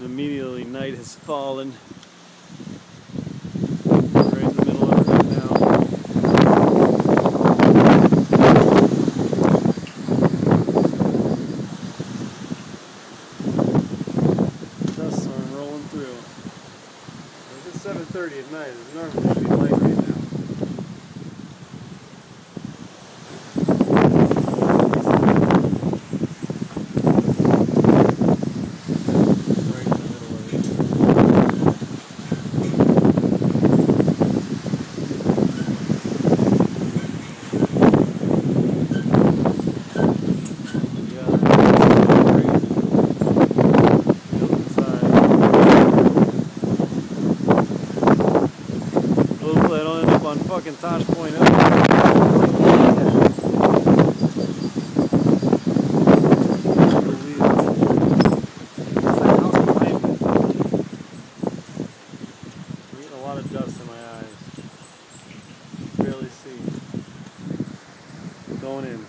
immediately night has fallen. Right in the middle of it right now. Dust storm rolling through. It's 7:30 at night. It's normally should be light right now. Hopefully I don't end up on fucking Tosh Point Hill. I'm getting a lot of dust in my eyes. Barely see. Going in.